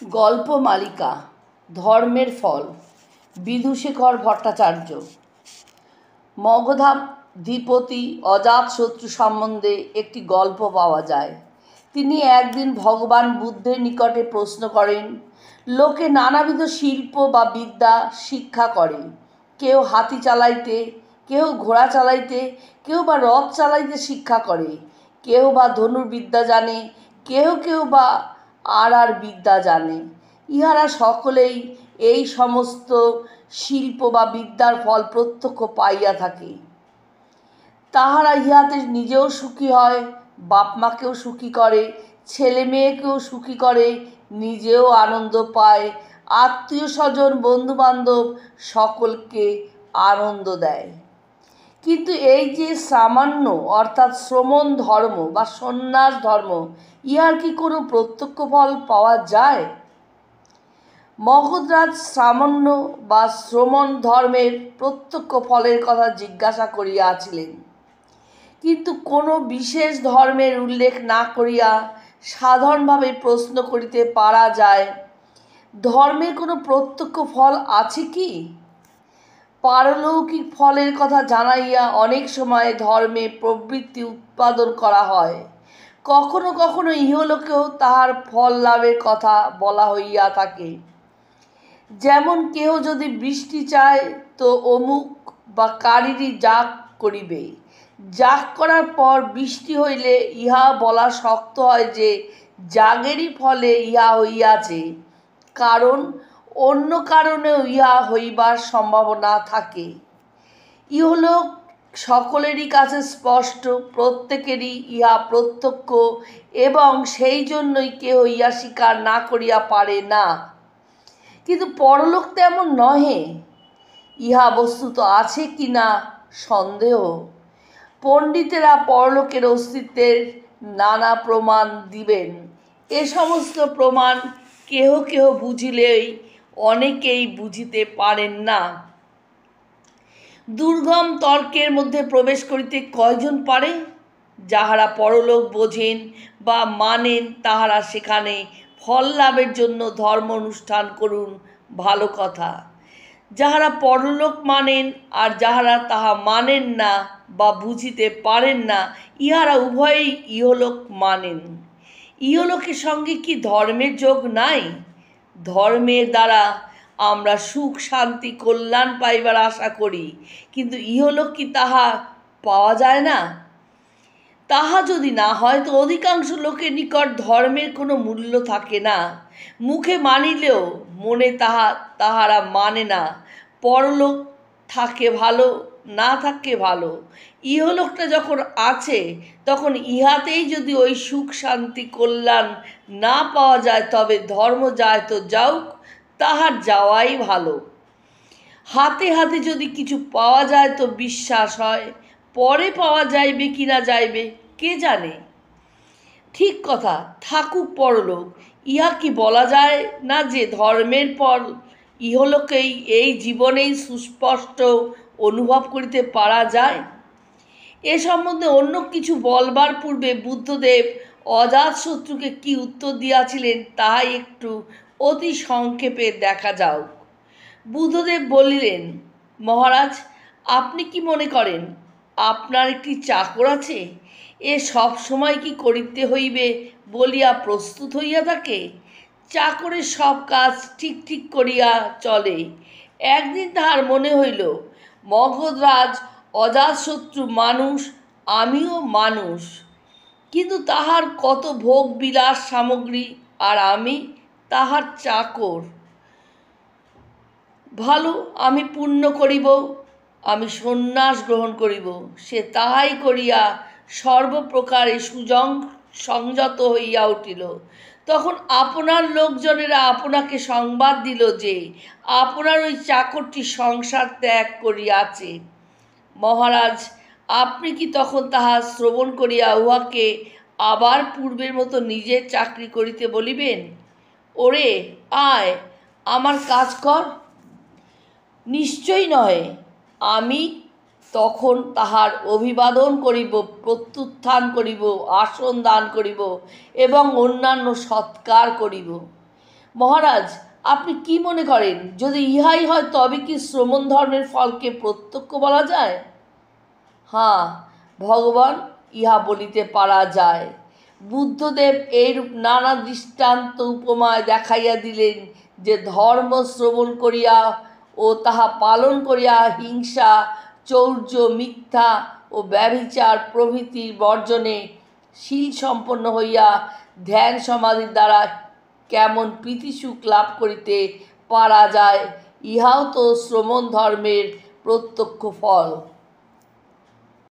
গল্প মালিকা ধর্মের ফল বিধুশেখর ভট্টাচার্য। মগধাধিপতি অজাতশত্রু সম্বন্ধে একটি গল্প পাওয়া যায়। তিনি একদিন ভগবান বুদ্ধের নিকটে প্রশ্ন করেন, লোকে নানাবিধ শিল্প বা বিদ্যা শিক্ষা করে। কেউ হাতি চালাইতে, কেউ ঘোড়া চালাইতে, কেউ বা রথ চালাইতে শিক্ষা করে, কেউ বা ধনুর্বিদ্যা জানে, কেউ কেউ বা আর বিদ্যা জানে। ইহারা সকলেই এই সমস্ত শিল্প বা বিদ্যার ফল প্রত্যক্ষ পাইয়া থাকে। তাহারা ইহাতে নিজেও সুখী হয়, বাপ মাকেও সুখী করে, ছেলে মেয়েকেও সুখী করে, নিজেও আনন্দ পায়, আত্মীয় স্বজন বন্ধুবান্ধব সকলকে আনন্দ দেয়। কিন্তু এই যে সামান্য অর্থাৎ শ্রমণ ধর্ম বা সন্ন্যাস ধর্ম, ইহার কি কোনো প্রত্যক্ষ ফল পাওয়া যায়? মগধরাজ সামান্য বা শ্রমণ ধর্মের প্রত্যক্ষ ফলের কথা জিজ্ঞাসা করিয়াছিলেন, কিন্তু কোনো বিশেষ ধর্মের উল্লেখ না করিয়া সাধারণভাবে প্রশ্ন করিতে পারা যায়, ধর্মের কোনো প্রত্যক্ষ ফল আছে কি? পারলৌকিক ফলের কথা জানাইয়া অনেক সময় ধর্মে প্রবৃত্তি উৎপাদন করা হয়। কখনো কখনো ইহলোকেও তাহার ফল লাভের কথা বলা হইয়া থাকে। যেমন কেহ যদি বৃষ্টি চায় তো অমুক বা কারিরই যাগ করিবে, যাগ করার পর বৃষ্টি হইলে ইহা বলা শক্ত হয় যে যাগেরই ফলে ইহা হইয়াছে, কারণ অন্য কারণেও ইহা হইবার সম্ভাবনা থাকে। ইহলোক সকলেরই কাছে স্পষ্ট, প্রত্যেকেরই ইহা প্রত্যক্ষ, এবং সেই জন্যই কেহ ইহা স্বীকার না করিয়া পারে না। কিন্তু পরলোক তেমন নহে। ইহা বস্তুত আছে কি না সন্দেহ। পণ্ডিতেরা পরলোকের অস্তিত্বের নানা প্রমাণ দিবেন। এ সমস্ত প্রমাণ কেহ কেহ বুঝিলেই অনেকেই বুঝিতে পারেন না। দুর্গম তর্কের মধ্যে প্রবেশ করিতে কয়জন পারে? যাহারা পরলোক বোঝেন বা মানেন, তাহারা সেখানে ফল লাভের জন্য ধর্ম অনুষ্ঠান করুন, ভালো কথা। যাহারা পরলোক মানেন আর যাহারা তাহা মানেন না বা বুঝিতে পারেন না, ইহারা উভয়েই ইহলোক মানেন। ইহলোকের সঙ্গে কি ধর্মের যোগ নাই? ধর্মের দ্বারা আমরা সুখ শান্তি কল্যাণ পাইবার আশা করি, কিন্তু ইহলোক কি তাহা পাওয়া যায় না? তাহা যদি না হয় তো অধিকাংশ লোকের নিকট ধর্মের কোনো মূল্য থাকে না। মুখে মানিলেও মনে তাহারা মানে না। পরলোক থাকে ভালো, না থাকে ভালো। ইহলোকটা যখন আছে, তখন ইহাতেই যদি ওই সুখ শান্তি কল্যাণ না পাওয়া যায়, তবে ধর্ম যায় তো যাউক, তাহার যাওয়াই ভালো। হাতে হাতে যদি কিছু পাওয়া যায় তো বিশ্বাস হয়, পরে পাওয়া যাইবে কি না যাইবে কে জানে। ঠিক কথা, থাকুক পরলোক, ইহা কি বলা যায় না যে ধর্মের ফল ইহলোকেই, এই জীবনেই সুস্পষ্ট অনুভব করিতে পারা যায়? এ সম্বন্ধে অন্য কিছু বলবার পূর্বে বুদ্ধদেব অজাতশত্রুকে কি উত্তর দিয়াছিলেন তাহাই একটু অতি সংক্ষেপে দেখা যাওক। বুদ্ধদেব বলিলেন, মহারাজ, আপনি কি মনে করেন আপনার একটি চাকর আছে? এ সব সময় কি করিতে হইবে বলিয়া প্রস্তুত হইয়া থাকে? চাকরের সব কাজ ঠিক ঠিক করিয়া চলে। একদিন তাহার মনে হইল, মগধরাজ অজাতশত্রু মানুষ, আমিও মানুষ, কিন্তু তাহার কত ভোগ বিলাস সামগ্রী, আর আমি তাহার চাকর। ভালো, আমি পুণ্য করিব, আমি সন্ন্যাস গ্রহণ করিব। সে তাহাই করিয়া সর্বপ্রকারে সংযত হইয়া উঠিল। তখন আপনার লোকজনেরা আপনাকে সংবাদ দিল যে আপনার ওই চাকরটি সংসার ত্যাগ করিয়াছে। মহারাজ, আপনি কি তখন তাহা শ্রবণ করিয়া উহাকে আবার পূর্বের মতো নিজের চাকরি করিতে বলিবেন? ওরে আয়, আমার কাজ কর? নিশ্চয় নহে। আমি তখন তাহার অভিবাদন করিব, প্রত্যুত্থান করিব, আসন দান করিব এবং অন্যান্য সৎকার করিব। মহারাজ, আপনি কি মনে করেন, যদি ইহাই হয় তবে কি শ্রমণ ধর্মের ফলকে প্রত্যক্ষ বলা যায়? হ্যাঁ ভগবান, ইহা বলিতে পারা যায়। বুদ্ধদেব এইরূপ নানা দৃষ্টান্ত উপমায় দেখাইয়া দিলেন যে ধর্ম শ্রবণ করিয়া ও তাহা পালন করিয়া হিংসা, চৌর্য, মিথ্যা ও ব্যভিচার প্রভৃতি বর্জনে শীল সম্পন্ন হইয়া ধ্যান সমাধির দ্বারা কেমন প্রীতিসুখ লাভ করিতে পারা যায়, ইহাও তো শ্রমণ ধর্মের প্রত্যক্ষ ফল।